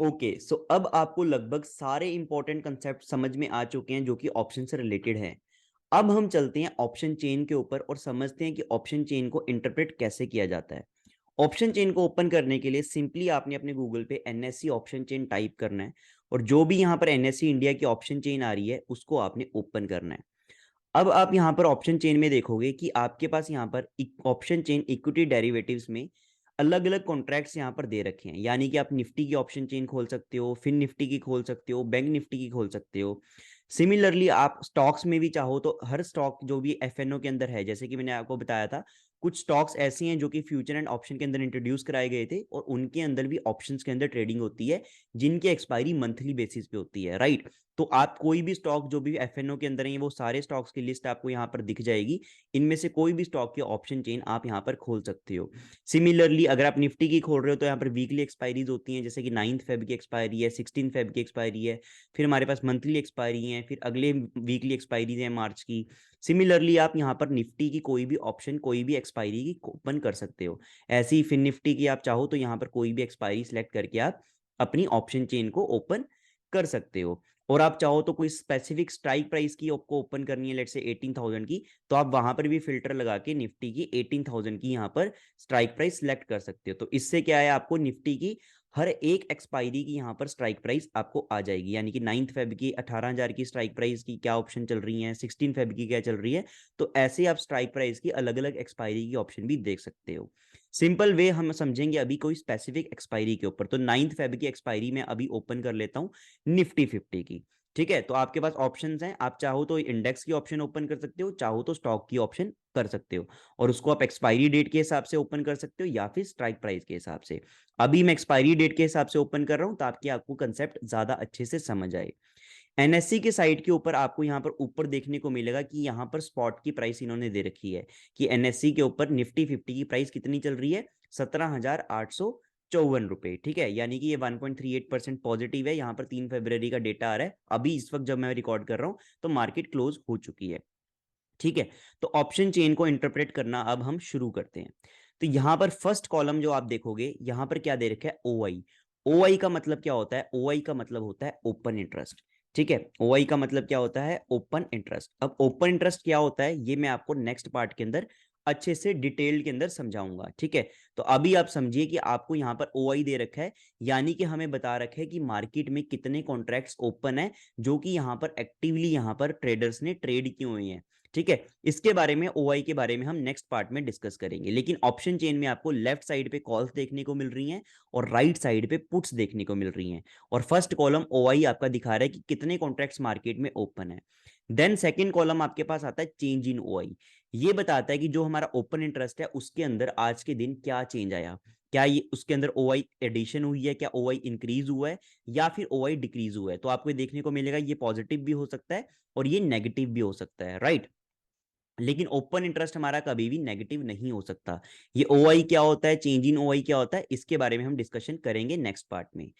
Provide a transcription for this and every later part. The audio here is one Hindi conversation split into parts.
ओके, सो अब आपको लगभग सारे इंपॉर्टेंट कंसेप्ट समझ में आ चुके हैं जो कि ऑप्शन से रिलेटेड है। अब हम चलते हैं ऑप्शन चेन के ऊपर और समझते हैं कि ऑप्शन चेन को इंटरप्रेट कैसे किया जाता है। ऑप्शन चेन को ओपन करने के लिए सिंपली आपने अपने गूगल पे एनएससी ऑप्शन चेन टाइप करना है और जो भी यहाँ पर एनएससी इंडिया की ऑप्शन चेन आ रही है उसको आपने ओपन करना है। अब आप यहाँ पर ऑप्शन चेन में देखोगे कि आपके पास यहाँ पर ऑप्शन चेन इक्विटी डेरिवेटिव्स में अलग अलग कॉन्ट्रैक्ट्स यहाँ पर दे रखे हैं, यानी कि आप निफ्टी की ऑप्शन चेन खोल सकते हो, फिन निफ्टी की खोल सकते हो, बैंक निफ्टी की खोल सकते हो। सिमिलरली आप स्टॉक्स में भी चाहो तो हर स्टॉक जो भी एफएनओ के अंदर है, जैसे कि मैंने आपको बताया था, कुछ स्टॉक्स ऐसी हैं जो कि फ्यूचर एंड ऑप्शन के अंदर इंट्रोड्यूस कराए गए थे और उनके अंदर भी ऑप्शंस के अंदर ट्रेडिंग होती है, जिनकी एक्सपायरी मंथली बेसिस पे होती है, राइट। तो आप कोई भी स्टॉक जो भी एफएनओ के अंदर है वो सारे स्टॉक्स की लिस्ट आपको यहाँ पर दिख जाएगी। इनमें से कोई भी स्टॉक की ऑप्शन चेन आप यहाँ पर खोल सकते हो। सिमिलरली अगर आप निफ्टी की खोल रहे हो तो यहाँ पर वीकली एक्सपायरीज होती हैं, जैसे कि 9 फेब की एक्सपायरी है, 16 फेब की एक्सपायरी है, फिर हमारे पास मंथली एक्सपायरी है, फिर अगले वीकली एक्सपायरीज है मार्च की। सिमिलरली आप यहाँ पर निफ्टी की कोई भी ऑप्शन कोई भी एक्सपायरी की ओपन कर सकते हो। ऐसे ही फिर निफ्टी की आप चाहो तो यहाँ पर कोई भी एक्सपायरी सेलेक्ट करके आप अपनी ऑप्शन चेन को ओपन कर सकते हो। और आप चाहो तो कोई स्पेसिफिक स्ट्राइक प्राइस की आपको ओपन करनी है, लेट से 18,000 की, तो आप वहां पर भी फिल्टर लगा के निफ्टी की 18,000 की यहाँ पर स्ट्राइक प्राइस सेलेक्ट कर सकते हो। तो इससे क्या है, आपको निफ्टी की हर एक एक्सपायरी की यहाँ पर स्ट्राइक प्राइस आपको आ जाएगी, यानी कि 9 फेब की 18,000 की स्ट्राइक प्राइस की क्या ऑप्शन चल रही है, 16 फेब की क्या चल रही है। तो ऐसे आप स्ट्राइक प्राइस की अलग अलग एक्सपायरी की ऑप्शन भी देख सकते हो। सिंपल वे हम समझेंगे अभी कोई स्पेसिफिक एक्सपायरी के ऊपर, तो 9 फेब की एक्सपायरी में अभी ओपन कर लेता हूँ निफ्टी 50 की। ठीक है, तो आपके पास ऑप्शंस हैं, आप चाहो तो इंडेक्स की ऑप्शन ओपन कर सकते हो, चाहो तो स्टॉक की ऑप्शन कर सकते हो, और उसको आप एक्सपायरी डेट के हिसाब से ओपन कर सकते हो या फिर स्ट्राइक प्राइस के हिसाब से। अभी मैं एक्सपायरी डेट के हिसाब से ओपन कर रहा हूं ताकि आपको कंसेप्ट ज्यादा अच्छे से समझ आए। एनएससी के साइट के ऊपर आपको यहाँ पर ऊपर देखने को मिलेगा कि यहाँ पर स्पॉट की प्राइस इन्होंने दे रखी है कि एनएससी के ऊपर निफ्टी 50 की प्राइस कितनी चल रही है, 17,854 रुपए। ठीक है, यानी कि ये 1.38% पॉजिटिव है। यहाँ पर 3 फरवरी का डेटा आ रहा है, अभी इस वक्त जब मैं रिकॉर्ड कर रहा हूँ तो मार्केट क्लोज हो चुकी है। ठीक है, तो ऑप्शन चेन को इंटरप्रेट करना अब हम शुरू करते हैं। तो यहां पर फर्स्ट कॉलम जो आप देखोगे, यहां पर क्या दे रखा है, ओआई। ओआई का मतलब क्या होता है, ओआई का मतलब होता है ओपन इंटरेस्ट। ठीक है, ओआई का मतलब क्या होता है, ओपन इंटरेस्ट। अब ओपन इंटरेस्ट क्या होता है ये मैं आपको नेक्स्ट पार्ट के अंदर अच्छे से डिटेल के अंदर समझाऊंगा। ठीक है, तो अभी आप समझिए कि आपको यहाँ पर ओआई दे रखा है, यानी कि हमें बता रखा है कि मार्केट में कितने कॉन्ट्रैक्ट्स ओपन है जो कि यहाँ पर एक्टिवली यहाँ पर ट्रेडर्स ने ट्रेड किए हुए हैं। ठीक है, इसके बारे में ओआई के बारे में हम नेक्स्ट पार्ट में डिस्कस करेंगे। लेकिन ऑप्शन चेन में आपको लेफ्ट साइड पे कॉल्स देखने को मिल रही हैं और राइट साइड पे पुट्स देखने को मिल रही हैं, और फर्स्ट कॉलम ओआई आपका दिखा रहा है कि कितने कॉन्ट्रैक्ट्स मार्केट में ओपन है। देन सेकंड कॉलम आपके पास आता है चेंज इन ओआई। ये बताता है कि जो हमारा ओपन इंटरेस्ट है उसके अंदर आज के दिन क्या चेंज आया, क्या ये उसके अंदर ओआई एडिशन हुई है, क्या ओआई इंक्रीज हुआ है या फिर ओआई डिक्रीज हुआ है। तो आपको देखने को मिलेगा ये पॉजिटिव भी हो सकता है और ये नेगेटिव भी हो सकता है, राइट। लेकिन ओपन इंटरेस्ट हमारा कभी भी नेगेटिव नहीं हो सकता। ये ओआई क्या होता है, चेंज इन ओआई क्या होता है, इसके बारे में हम डिस्कशन करेंगे नेक्स्ट पार्ट में।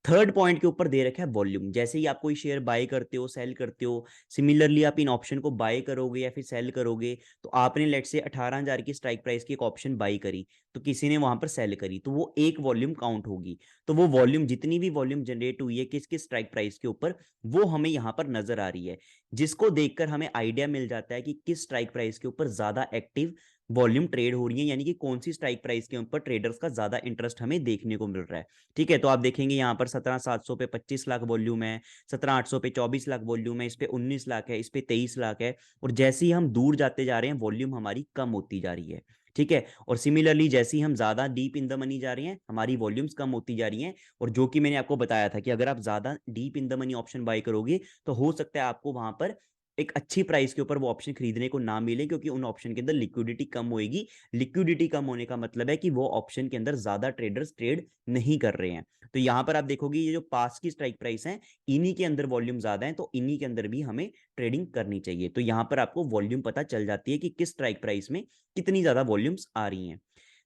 थर्ड पॉइंट के ऊपर दे रखा है वॉल्यूम। जैसे ही आप कोई शेयर बाय करते हो, सेल करते हो, सिमिलरली आप इन ऑप्शन को बाय करोगे या फिर सेल करोगे, तो आपने लेट से 18,000 की स्ट्राइक प्राइस की एक ऑप्शन बाय करी, तो किसी ने वहां पर सेल करी, तो वो एक वॉल्यूम काउंट होगी। तो वो वॉल्यूम, जितनी भी वॉल्यूम जनरेट हुई है किस किस स्ट्राइक प्राइस के ऊपर, वो हमें यहाँ पर नजर आ रही है, जिसको देखकर हमें आइडिया मिल जाता है कि किस स्ट्राइक प्राइस के ऊपर ज्यादा एक्टिव वॉल्यूम ट्रेड हो रही है, यानी कि कौन सी स्ट्राइक प्राइस के ऊपर ट्रेडर्स का ज्यादा इंटरेस्ट हमें देखने को मिल रहा है। ठीक है, तो आप देखेंगे यहाँ पर 17,700 पे 25 लाख वॉल्यूम है, 17,800 पे 24 लाख वॉल्यूम है, इस पे 19 लाख है, इस पे 23 लाख है। और जैसे ही हम दूर जाते जा रहे हैं वॉल्यूम हमारी कम होती जा रही है। ठीक है, और सिमिलरली जैसे ही हम ज्यादा डीप इन द मनी जा रहे हैं हमारी वॉल्यूम्स कम होती जा रही हैं। और जो कि मैंने आपको बताया था कि अगर आप ज्यादा deep in the money option buy करोगे तो हो सकता है आपको वहां पर एक अच्छी प्राइस के ऊपर वो ऑप्शन खरीदने को ना मिले, क्योंकि उन ऑप्शन के अंदर लिक्विडिटी कम होएगी। लिक्विडिटी कम होने का मतलब है कि वो ऑप्शन के अंदर ज्यादा ट्रेडर्स ट्रेड नहीं कर रहे हैं। तो यहां पर आप देखोगे ये जो पास की स्ट्राइक प्राइस है, इन्हीं के अंदर वॉल्यूम ज्यादा है, तो इन्हीं के अंदर भी हमें ट्रेडिंग करनी चाहिए। तो यहां पर आपको वॉल्यूम पता चल जाती है कि किस स्ट्राइक प्राइस में कितनी ज्यादा वॉल्यूम्स आ रही हैं।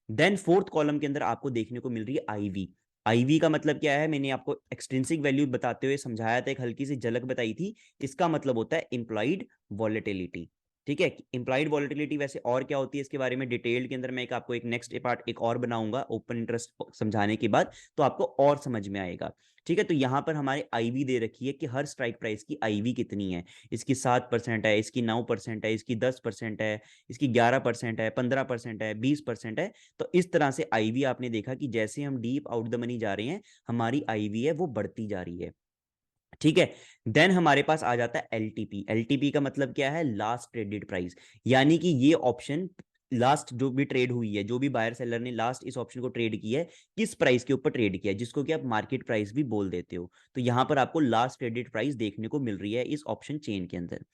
देन फोर्थ कॉलम के अंदर आपको देखने को मिल रही है आईवी। आईवी का मतलब क्या है, मैंने आपको एक्सट्रिंसिक वैल्यू बताते हुए समझाया था, एक हल्की सी झलक बताई थी। इसका मतलब होता है इंप्लॉइड वॉलेटिलिटी। ठीक है, इंप्लॉइड वॉलेटिलिटी वैसे और क्या होती है इसके बारे में डिटेल के अंदर मैं आपको एक नेक्स्ट पार्ट एक और बनाऊंगा ओपन इंटरेस्ट समझाने के बाद, तो आपको और समझ में आएगा। ठीक है, तो यहाँ पर हमारे आईवी दे रखी है कि हर स्ट्राइक प्राइस की आईवी कितनी है, इसकी 7% है, इसकी 9% है, इसकी 10% है, इसकी 11% है, 15% है, 20% है। तो इस तरह से आईवी आपने देखा कि जैसे हम डीप आउट द मनी जा रहे हैं, हमारी आईवी है वो बढ़ती जा रही है। ठीक है, देन हमारे पास आ जाता है एलटीपी। एलटीपी का मतलब क्या है, लास्ट ट्रेडेड प्राइस, यानी कि ये ऑप्शन लास्ट जो भी ट्रेड हुई है, जो भी बायर सेलर ने लास्ट इस ऑप्शन को ट्रेड किया है, किस प्राइस के ऊपर ट्रेड किया है, जिसको कि आप मार्केट प्राइस भी बोल देते हो। तो यहां पर आपको लास्ट ट्रेडेड प्राइस देखने को मिल रही है इस ऑप्शन चेन के अंदर।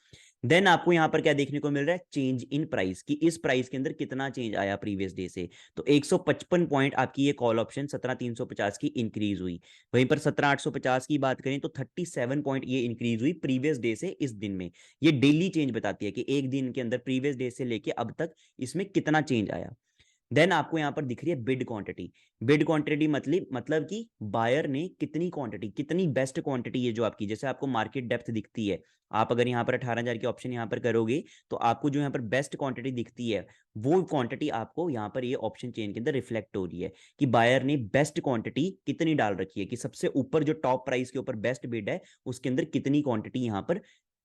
देन आपको यहां पर क्या देखने को मिल रहा है, चेंज इन प्राइस, कि इस प्राइस के अंदर कितना चेंज आया प्रीवियस डे से। तो 155 पॉइंट आपकी ये कॉल ऑप्शन 17350 की इंक्रीज हुई। वहीं पर 17850 की बात करें तो 37 पॉइंट ये इंक्रीज हुई प्रीवियस डे से इस दिन में। ये डेली चेंज बताती है कि एक दिन के अंदर प्रीवियस डे से लेके अब तक इसमें कितना चेंज आया। देन आपको यहां पर दिख रही है बिड क्वांटिटी। बिड क्वांटिटी मतलब कि बायर ने कितनी क्वांटिटी, कितनी बेस्ट क्वांटिटी है जो आपकी, जैसे आपको मार्केट डेप्थ दिखती है, आप अगर यहाँ पर 18,000 के ऑप्शन यहाँ पर करोगे तो आपको जो यहाँ पर बेस्ट क्वांटिटी दिखती है, वो क्वांटिटी आपको यहाँ पर ये ऑप्शन चेन के अंदर रिफ्लेक्ट हो रही है कि बायर ने बेस्ट क्वांटिटी कितनी डाल रखी है, कि सबसे ऊपर जो टॉप प्राइस के ऊपर बेस्ट बिड है उसके अंदर कितनी क्वांटिटी यहाँ पर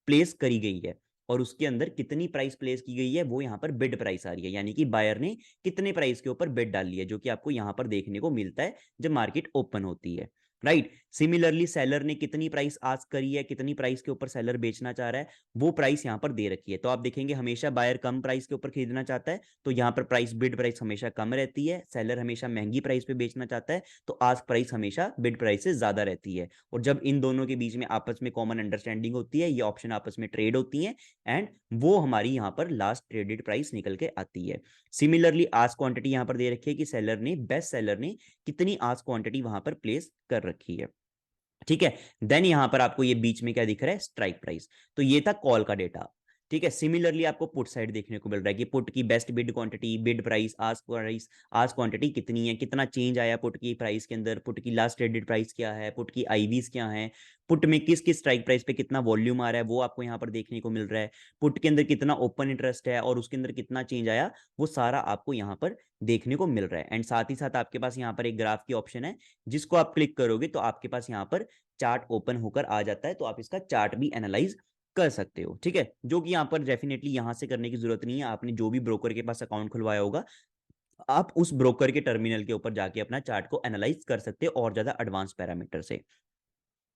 प्लेस करी गई है, और उसके अंदर कितनी प्राइस प्लेस की गई है वो यहाँ पर बिड प्राइस आ रही है, यानी कि बायर ने कितने प्राइस के ऊपर बिड डाली है, जो कि आपको यहाँ पर देखने को मिलता है जब मार्केट ओपन होती है। राइट, सिमिलरली सेलर ने कितनी प्राइस आस्क करी है, कितनी प्राइस के ऊपर सेलर बेचना चाह रहा है, वो प्राइस यहाँ पर दे रखी है। तो आप देखेंगे हमेशा बायर कम प्राइस के ऊपर खरीदना चाहता है, तो यहाँ पर प्राइस बिड प्राइस हमेशा कम रहती है। सेलर हमेशा महंगी प्राइस पे बेचना चाहता है, तो आस्क प्राइस हमेशा बिड प्राइस से ज्यादा रहती है। और जब इन दोनों के बीच में आपस में कॉमन अंडरस्टैंडिंग होती है, ये ऑप्शन आपस में ट्रेड होती है, एंड वो हमारी यहाँ पर लास्ट ट्रेडेड प्राइस निकल के आती है। सिमिलरली आस्क क्वांटिटी यहाँ पर दे रखी है कि सेलर ने, बेस्ट सेलर ने कितनी आस्क क्वांटिटी वहां पर प्लेस कर रखी है। ठीक है, देन यहां पर आपको ये बीच में क्या दिख रहा है, स्ट्राइक प्राइस। तो ये था कॉल का डेटा। ठीक है, सिमिलरली आपको पुट साइड देखने को मिल रहा है कि पुट की best bid quantity, bid price, ask quantity कितनी है, कितना चेंज आया पुट की प्राइस के अंदर, पुट की लास्ट ट्रेडेड प्राइस क्या है, पुट की आईवीज क्या है, पुट में किस किस स्ट्राइक प्राइस पे कितना वॉल्यूम आ रहा है वो आपको यहाँ पर देखने को मिल रहा है, पुट के अंदर कितना ओपन इंटरेस्ट है और उसके अंदर कितना चेंज आया, वो सारा आपको यहाँ पर देखने को मिल रहा है। एंड साथ ही साथ आपके पास यहाँ पर एक ग्राफ की ऑप्शन है, जिसको आप क्लिक करोगे तो आपके पास यहाँ पर चार्ट ओपन होकर आ जाता है, तो आप इसका चार्ट भी एनालाइज कर सकते हो। ठीक है, जो कि यहाँ पर डेफिनेटली यहां से करने की जरूरत नहीं है, आपने जो भी ब्रोकर के पास अकाउंट खुलवाया होगा, आप उस ब्रोकर के टर्मिनल के ऊपर जाके अपना चार्ट को एनालाइज कर सकते हो और ज्यादा एडवांस पैरामीटर से।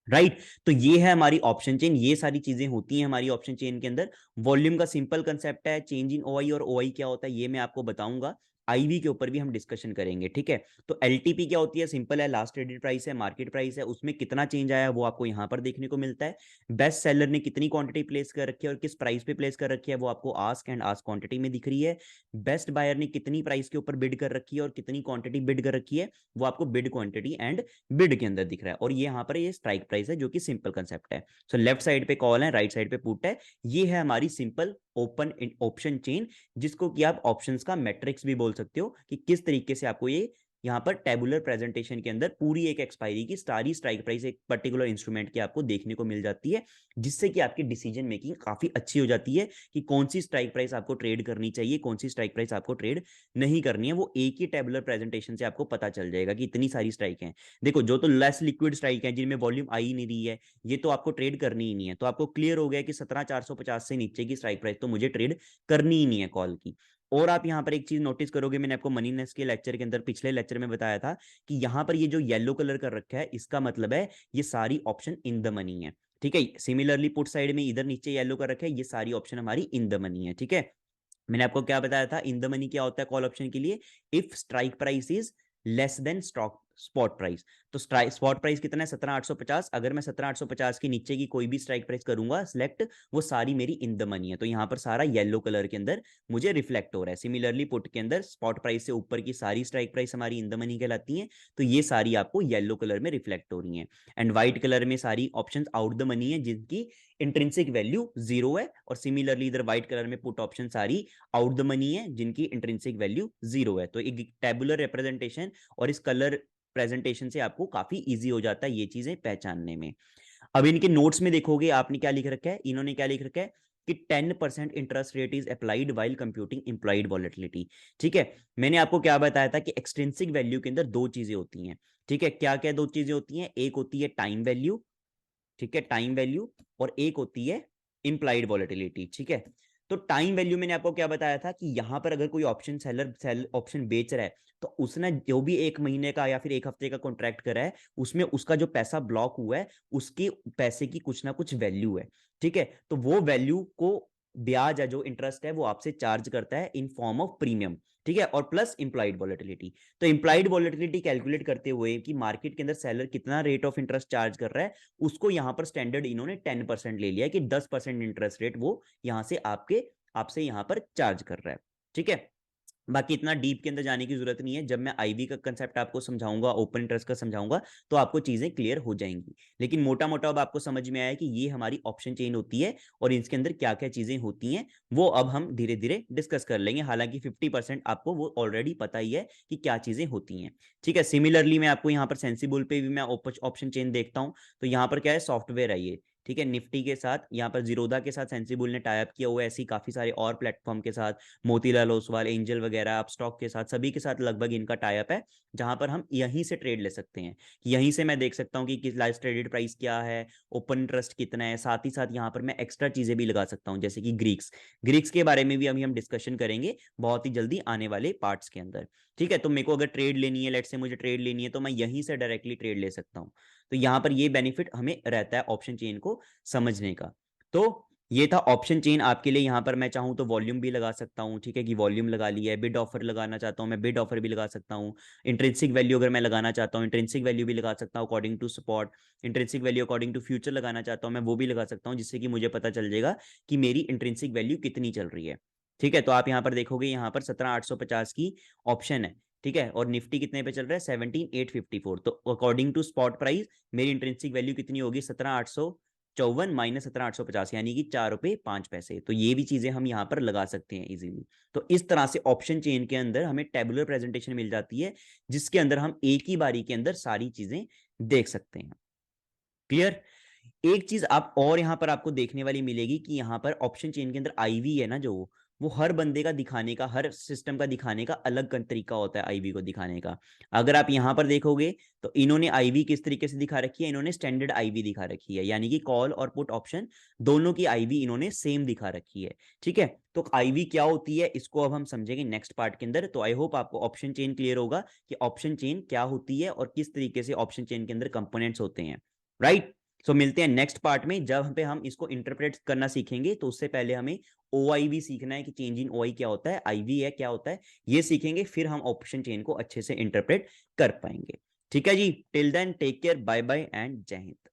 राइट, तो ये है हमारी ऑप्शन चेन, ये सारी चीजें होती हैं हमारी ऑप्शन चेन के अंदर। वॉल्यूम का सिंपल कंसेप्ट है, चेंज इन ओआई और ओआई क्या होता है ये मैं आपको बताऊंगा, आईवी के ऊपर भी हम डिस्कशन करेंगे। ठीक है, तो एलटीपी क्या होती है, सिंपल है, लास्ट ट्रेडेड प्राइस है, मार्केट प्राइस है, उसमें कितना चेंज आया वो आपको यहाँ पर देखने को मिलता है। बेस्ट सेलर ने कितनी क्वांटिटी प्लेस कर रखी है और किस प्राइस पे प्लेस कर रखी है वो आपको आस्क एंड आस्क क्वांटिटी में दिख रही है। बेस्ट बायर ने कितनी प्राइस के ऊपर बिड कर रखी है और कितनी क्वांटिटी बिड कर रखी है, वो आपको बिड क्वांटिटी एंड बिड के अंदर दिख रहा है। और ये यहाँ पर ये स्ट्राइक प्राइस है, जो कि सिंपल कंसेप्ट है। सो लेफ्ट साइड पे कॉल है, राइट साइड पे पुट है। ये है हमारी सिंपल ओपन ऑप्शन चेन, जिसको कि आप ऑप्शंस का मैट्रिक्स भी बोल सकते हो, कि किस तरीके से आपको ये यहाँ पर टेबुलर प्रेजेंटेशन के अंदर पूरी एक एक्सपायरी की सारी स्ट्राइक प्राइस एक पर्टिकुलर इंस्ट्रूमेंट की आपको देखने को मिल जाती है, जिससे कि आपकी डिसीजन मेकिंग काफी अच्छी हो जाती है कि कौन सी स्ट्राइक प्राइस आपको ट्रेड करनी चाहिए, कौन सी स्ट्राइक प्राइस आपको ट्रेड नहीं करनी है। वो एक ही टेबुलर प्रेजेंटेशन से आपको पता चल जाएगा कि इतनी सारी स्ट्राइक हैं। देखो, जो तो लेस लिक्विड स्ट्राइक है, जिनमें वॉल्यूम आ ही नहीं रही है, ये तो आपको ट्रेड करनी ही नहीं है। तो आपको क्लियर हो गया कि 17,450 से नीचे की स्ट्राइक प्राइस तो मुझे ट्रेड करनी ही नहीं है कॉल की। और आप यहाँ पर एक चीज नोटिस करोगे, मैंने आपको मनी नेस्ट के लेक्चर के अंदर पिछले लेक्चर में बताया था कि यहाँ पर ये जो येलो कलर कर रखा है, इसका मतलब है ये सारी ऑप्शन इन द मनी है। ठीक है, सिमिलरली पुट साइड में इधर नीचे येलो कर रखा है, ये सारी ऑप्शन हमारी इन द मनी है। ठीक है, मैंने आपको क्या बताया था, इन द मनी क्या होता है कॉल ऑप्शन के लिए, if strike price is less than stock spot price. तो स्पॉट प्राइस कितना है, 17,850। अगर मैं 17,850 के नीचे की कोई भी स्ट्राइक प्राइस करूंगा सिलेक्ट, वो सारी मेरी इन द मनी है। तो यहाँ पर सारा येलो कलर के अंदर मुझे रिफ्लेक्ट हो रहा है। सिमिलरली पुट के अंदर स्पॉट प्राइस से ऊपर की सारी स्ट्राइक प्राइस हमारी इन द मनी कहलाती है, तो ये सारी आपको येलो कलर में रिफ्लेक्ट हो रही है। एंड व्हाइट कलर में सारी ऑप्शन आउट द मनी है, जिनकी इंट्रिंसिक वैल्यू 0 है। और सिमिलरली इधर व्हाइट कलर में पुट ऑप्शन सारी आउट द मनी है, जिनकी इंट्रिंसिक वैल्यू 0 है। तो एक टेबुलर रिप्रेजेंटेशन और इस कलर प्रेजेंटेशन से आपको काफी इजी हो जाता है ये चीजें पहचानने में। अब इनके नोट्स में देखोगे आपने क्या लिख रखा है, इन्होंने क्या लिख रखा है, कि 10% interest rate is applied while computing employed volatility. ठीक है, मैंने आपको क्या बताया था कि एक्सट्रिंसिक वैल्यू के अंदर दो चीजें होती हैं। ठीक है, क्या क्या दो चीजें होती हैं? एक होती है टाइम वैल्यू, ठीक है, टाइम वैल्यू, और एक होती है इम्प्लाइड वॉलेटिलिटी। ठीक है, तो टाइम वैल्यू मैंने आपको क्या बताया था कि यहां पर अगर कोई ऑप्शन सेल ऑप्शन बेच रहा है तो उसने जो भी एक महीने का या फिर एक हफ्ते का कॉन्ट्रैक्ट करा है उसमें उसका जो पैसा ब्लॉक हुआ है उसके पैसे की कुछ ना कुछ वैल्यू है। ठीक है, तो वो वैल्यू को ब्याज है जो इंटरेस्ट है वो आपसे चार्ज करता है इन फॉर्म ऑफ प्रीमियम। ठीक है, और प्लस इंप्लाइड वॉलेटिलिटी। तो इंप्लाइड वॉलेटिलिटी कैलकुलेट करते हुए कि मार्केट के अंदर सेलर कितना रेट ऑफ इंटरेस्ट चार्ज कर रहा है, उसको यहां पर स्टैंडर्ड इन्होंने 10% ले लिया कि 10% इंटरेस्ट रेट वो यहां से आपसे यहां पर चार्ज कर रहा है। ठीक है, बाकी इतना डीप के अंदर जाने की जरूरत नहीं है। जब मैं आईवी का कंसेप्ट आपको समझाऊंगा, ओपन इंटरेस्ट का समझाऊंगा, तो आपको चीजें क्लियर हो जाएंगी। लेकिन मोटा मोटा अब आपको समझ में आया कि ये हमारी ऑप्शन चेन होती है और इसके अंदर क्या क्या चीजें होती हैं वो अब हम धीरे धीरे डिस्कस कर लेंगे। हालांकि 50% आपको वो ऑलरेडी पता ही है कि क्या चीजें होती हैं। ठीक है, सिमिलरली मैं आपको यहाँ पर सेंसिबल पे भी मैं ऑप्शन चेन देखता हूँ। तो यहाँ पर क्या है, सॉफ्टवेयर है ये। ठीक है, निफ्टी के साथ, यहाँ पर जीरोधा के साथ सेंसिबल ने टाई अप किया हुआ है, ऐसी काफी सारे और प्लेटफॉर्म के साथ, मोतीलाल ओसवाल, एंजल वगैरह, अपस्टॉक के साथ, सभी के साथ लगभग इनका टाई अप है, जहां पर हम यहीं से ट्रेड ले सकते हैं। यहीं से मैं देख सकता हूँ कि किस लास्ट ट्रेडेड प्राइस क्या है, ओपन इंटरेस्ट कितना है। साथ ही साथ यहाँ पर मैं एक्स्ट्रा चीजें भी लगा सकता हूँ, जैसे कि ग्रीक्स। ग्रीक्स के बारे में भी अभी हम डिस्कशन करेंगे बहुत ही जल्दी आने वाले पार्ट्स के अंदर। ठीक है, तो मेरे को अगर ट्रेड लेनी है, लेट से मुझे ट्रेड लेनी है, तो मैं यहीं से डायरेक्टली ट्रेड ले सकता हूँ। तो यहाँ पर ये बेनिफिट हमें रहता है ऑप्शन चेन को समझने का। तो ये था ऑप्शन चेन आपके लिए। यहाँ पर मैं चाहूँ तो वॉल्यूम भी लगा सकता हूँ। ठीक है, कि वॉल्यूम लगा लिया है। बिड ऑफर लगाना चाहता हूँ मैं, बिड ऑफर भी लगा सकता हूँ। इंट्रिंसिक वैल्यू अगर मैं लगाना चाहता हूँ, इंट्रिंसिक वैल्यू भी लगा सकता हूँ according to support. Intrinsic value according to future लगाना चाहता हूँ मैं, वो भी लगा सकता हूँ, जिससे कि मुझे पता चल जाएगा कि मेरी इंट्रिंसिक वैल्यू कितनी चल रही है। ठीक है, तो आप यहाँ पर देखोगे, यहाँ पर 17,850 की ऑप्शन है। ठीक है, और निफ्टी कितने पे चल रहा है, 17,854। तो अकॉर्डिंग टू स्पॉट प्राइस मेरी इंट्रिंसिक वैल्यू कितनी होगी, 17,854 माइनस 17,850, यानी कि 4 रुपए 5 पैसे। तो ये भी चीजें हम यहाँ पर लगा सकते हैं इजीली। तो इस तरह से ऑप्शन चेन के अंदर हमें टेबुलर प्रेजेंटेशन मिल जाती है, जिसके अंदर हम एक ही बारी के अंदर सारी चीजें देख सकते हैं। क्लियर? एक चीज आप और यहां पर आपको देखने वाली मिलेगी कि यहां पर ऑप्शन चेन के अंदर आईवी है ना, जो वो हर बंदे का दिखाने का, हर सिस्टम का दिखाने का अलग तरीका होता है आईवी को दिखाने का। अगर आप यहां पर देखोगे तो इन्होंने आईवी किस तरीके से दिखा रखी है, इन्होंने स्टैंडर्ड आईवी दिखा रखी है, यानी कि कॉल और पुट ऑप्शन दोनों की आईवी इन्होंने सेम दिखा रखी है। ठीक है, तो आईवी क्या होती है इसको अब हम समझेंगे नेक्स्ट पार्ट के अंदर। तो आई होप आपको ऑप्शन चेन क्लियर होगा कि ऑप्शन चेन क्या होती है और किस तरीके से ऑप्शन चेन के अंदर कंपोनेंट्स होते हैं। राइट? सो मिलते हैं नेक्स्ट पार्ट में, जब पे हम इसको इंटरप्रेट करना सीखेंगे। तो उससे पहले हमें ओ आई भी सीखना है कि चेंज इन ओ आई क्या होता है, आई वी है क्या होता है, ये सीखेंगे, फिर हम ऑप्शन चेन को अच्छे से इंटरप्रेट कर पाएंगे। ठीक है जी, till then take care, bye bye and Jai Hind.